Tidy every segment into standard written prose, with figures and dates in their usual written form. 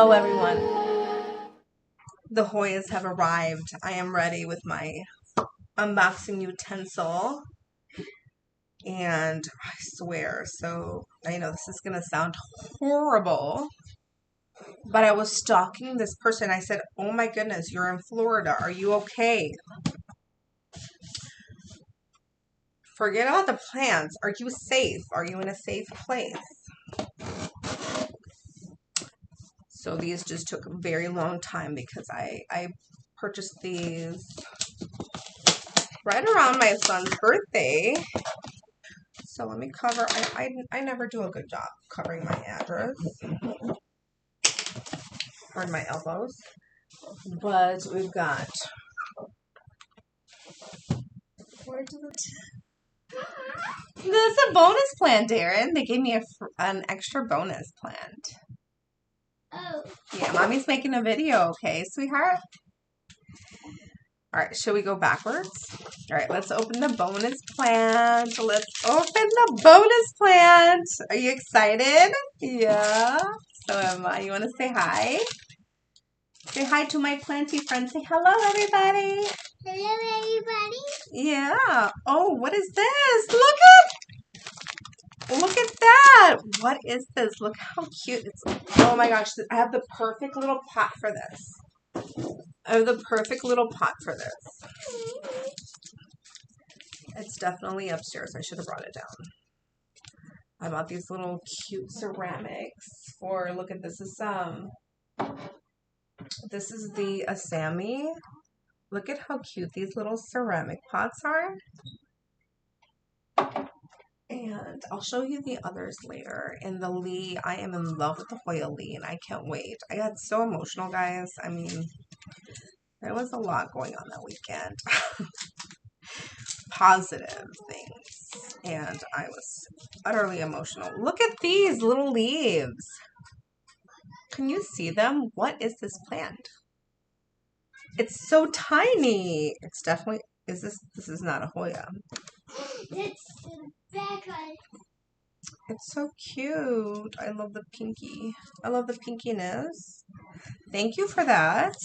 Hello everyone. The Hoyas have arrived. I am ready with my unboxing utensil. And I swear, so I know this is going to sound horrible, but I was stalking this person. I said, oh my goodness, you're in Florida. Are you okay? Forget about the plants. Are you safe? Are you in a safe place? So these just took a very long time because I purchased these right around my son's birthday. So let me cover. I never do a good job covering my address or my elbows. But we've got. Where did it? This is a bonus plant, Darren. They gave me an extra bonus plant. Oh. Yeah, mommy's making a video, okay, sweetheart? All right, should we go backwards? All right, let's open the bonus plant. Let's open the bonus plant. Are you excited? Yeah. So am I. You want to say hi? Say hi to my planty friend. Say hello, everybody. Hello, everybody. Yeah. Oh, what is this? Look at that. What is this? Look how cute. Oh my gosh. I have the perfect little pot for this. I have the perfect little pot for this. It's definitely upstairs. I should have brought it down. I bought these little cute ceramics for, look at this. This is the Asami. Look at how cute these little ceramic pots are. And I'll show you the others later. And the Lee, I am in love with the Hoya Lee, and I can't wait. I got so emotional, guys. I mean, there was a lot going on that weekend. Positive things. And I was utterly emotional. Look at these little leaves. Can you see them? What is this plant? It's so tiny. It's definitely, this is not a Hoya. It's the bad one. It's so cute. I love the pinky. I love the pinkiness. Thank you for that.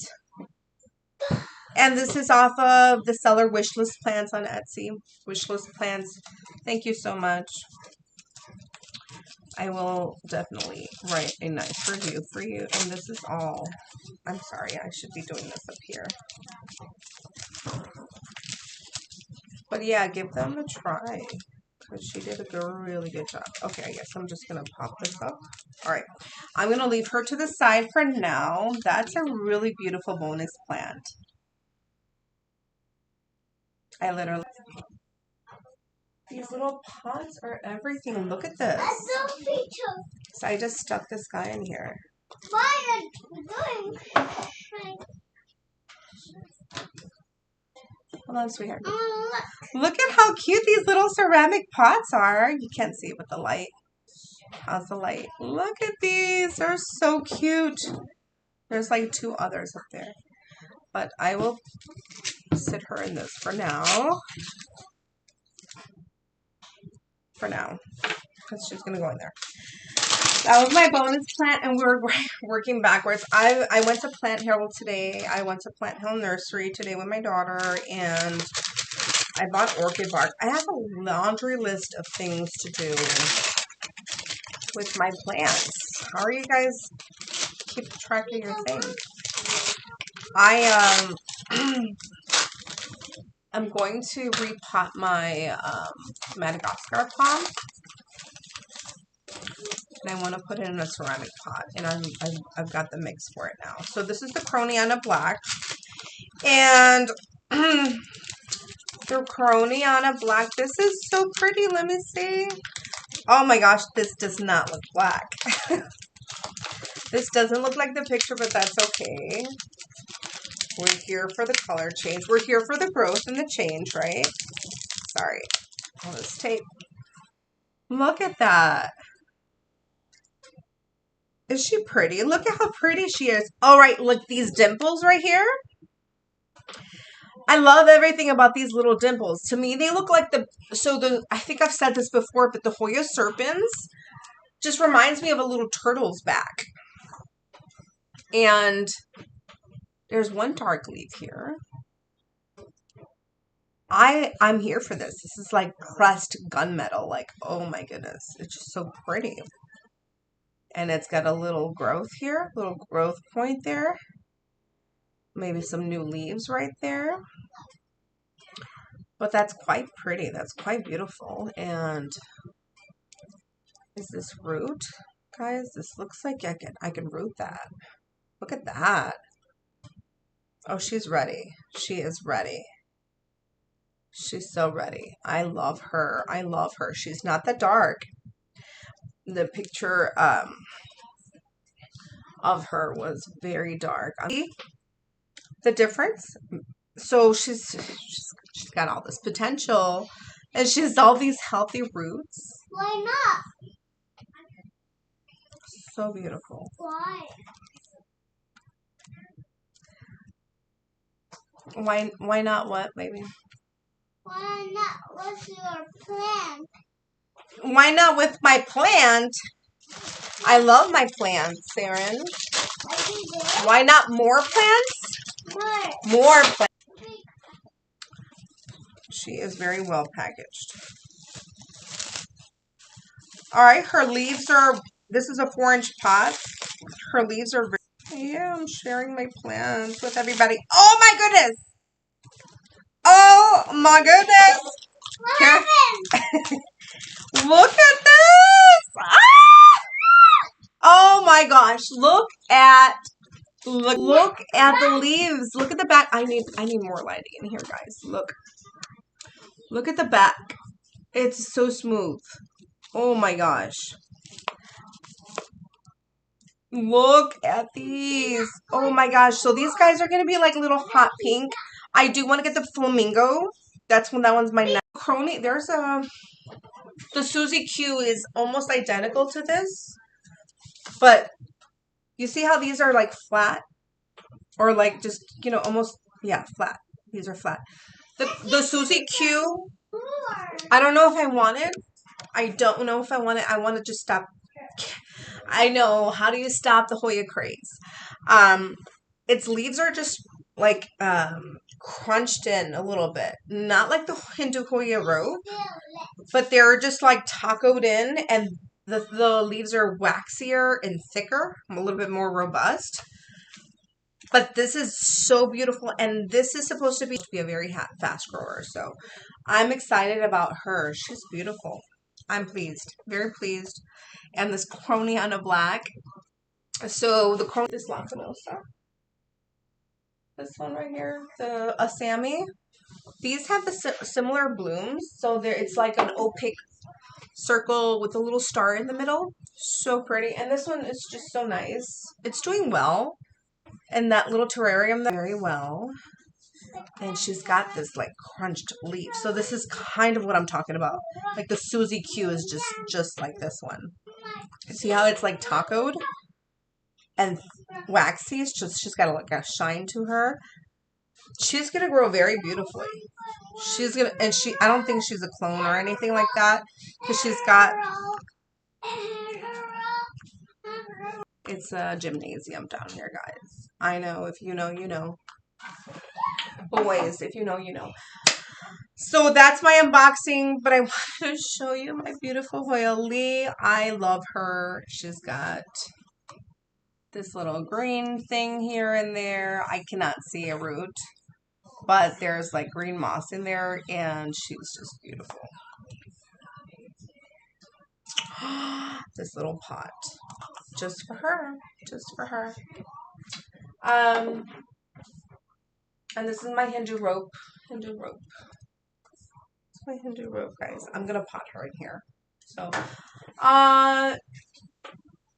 And this is off of the seller Wishlist Plants on Etsy. Wishlist Plants. Thank you so much. I will definitely write a nice review for you. And this is all. I'm sorry, I should be doing this up here. But yeah, give them a try. Because she did a really good job. Okay, I guess I'm just going to pop this up. All right. I'm going to leave her to the side for now. That's a really beautiful bonus plant. I literally... These little pots are everything. Look at this. So I just stuck this guy in here. Why are you doing? Hold on, sweetheart. Look at how cute these little ceramic pots are. You can't see it with the light. How's the light? Look at these. They're so cute. There's like two others up there. But I will sit her in this for now. For now. Because she's going to go in there. That was my bonus plant, and we're working backwards. I went to Plant Hill today. I went to Plant Hill Nursery today with my daughter, and I bought orchid bark. I have a laundry list of things to do with my plants. How are you guys keep track of your things? I'm going to repot my Madagascar palm. And I want to put it in a ceramic pot, and I've got the mix for it now. So this is the Croniana Black, and the Croniana Black, this is so pretty. Let me see. Oh my gosh, this does not look black. This doesn't look like the picture, but that's okay. We're here for the color change. We're here for the growth and the change, right? Sorry. All this tape. Look at that. Is she pretty? Look at how pretty she is. All right, look, these dimples right here. I love everything about these little dimples. To me, they look like I think I've said this before, but the Hoya serpens just reminds me of a little turtle's back. And there's one dark leaf here. I'm here for this. This is like pressed gunmetal. Like, oh my goodness. It's just so pretty. And it's got a little growth here, little growth point there. Maybe some new leaves right there. But that's quite pretty. That's quite beautiful. And is this root? Guys, this looks like I can root that. Look at that. Oh, she's ready. She is ready. She's so ready. I love her. I love her. She's not that dark. The picture of her was very dark. See the difference? So she's got all this potential, and she has all these healthy roots. Why not? So beautiful. Why? Why not what, baby? Why not? What's your plan? Why not with my plant? I love my plants, Saren. Why not more plants? More plants. She is very well packaged. All right, her leaves are, this is a 4-inch pot. Her leaves are very, yeah, I'm sharing my plants with everybody. Oh my goodness. Oh my goodness. Here. Look at this. Ah! Oh my gosh. Look at the leaves. Look at the back. I need more lighting in here, guys. Look at the back. It's so smooth. Oh my gosh. Look at these. Oh my gosh. So these guys are going to be like a little hot pink. I do want to get the flamingo. That one's my next. Crony. There's the Susie Q is almost identical to this. But you see how these are like flat? Or like just, almost, yeah, flat. These are flat. The Susie Q, I don't know if I want it. I don't know if I want it. I want to just stop. I know. How do you stop the Hoya craze? Its leaves are just like crunched in a little bit. Not like the Hindu Hoya rope, but they're just like tacoed in, and the leaves are waxier and thicker, a little bit more robust. But this is so beautiful, and this is supposed to be a very fast grower. So I'm excited about her. She's beautiful. I'm pleased, very pleased. And this crony on a black. So the crony, this Lacanosa. This one right here, the Asami. These have the similar blooms. So it's like an opaque circle with a little star in the middle. So pretty. And this one is just so nice. It's doing well. And that little terrarium very well. And she's got this like crunched leaf. So this is kind of what I'm talking about. Like the Susie Q is just like this one. See how it's like tacoed and waxy? It's just, she's got like a shine to her. She's gonna grow very beautifully. She's gonna, and I don't think she's a clone or anything like that, because she's got, it's a gymnasium down here, guys. I know, if you know, you know. Boys, if you know, you know. So that's my unboxing, but I want to show you my beautiful Hoya Lee. I love her. She's got this little green thing here and there. I cannot see a root, but there's like green moss in there, and she's just beautiful. This little pot, just for her, just for her. And this is my Hindu rope. Hindu rope. It's my Hindu rope, guys. I'm gonna pot her in here. So,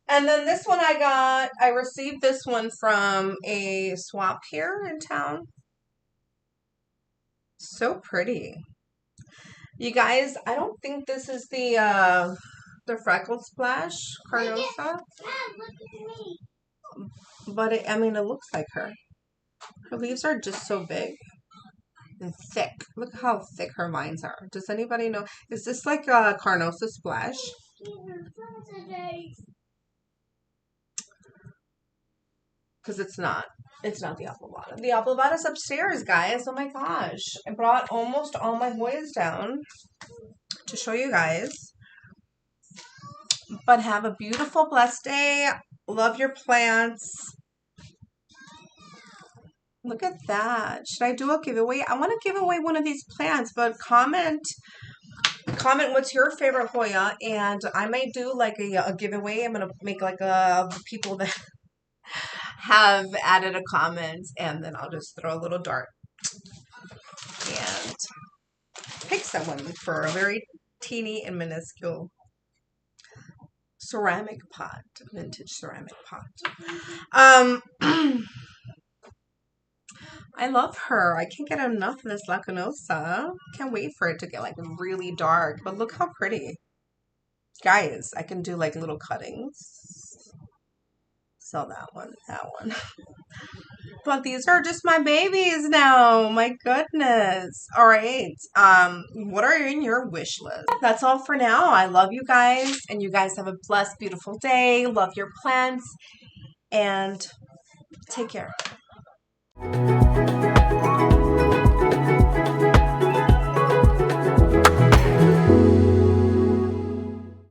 and then this one I received this one from a swap here in town. So pretty. You guys, I don't think this is the Freckled Splash Carnosa. But I mean, it looks like her. Her leaves are just so big and thick. Look how thick her vines are. Does anybody know? Is this like a Carnosa Splash? because it's not. It's not the Appalbata. The Appalbata's upstairs, guys. Oh my gosh. I brought almost all my Hoyas down to show you guys. But have a beautiful, blessed day. Love your plants. Look at that. Should I do a giveaway? I want to give away one of these plants, but comment what's your favorite Hoya, and I might do like a giveaway. I'm going to make like a people that have added a comment, and then I'll just throw a little dart and pick someone for a very teeny and minuscule ceramic pot, vintage ceramic pot. I love her. I can't get enough of this Lacunosa. Can't wait for it to get like really dark, but look how pretty. Guys, I can do like little cuttings. Sell that one, that one. But these are just my babies now. My goodness. All right. What are in your wish list? That's all for now. I love you guys, and you guys have a blessed, beautiful day. Love your plants, and take care.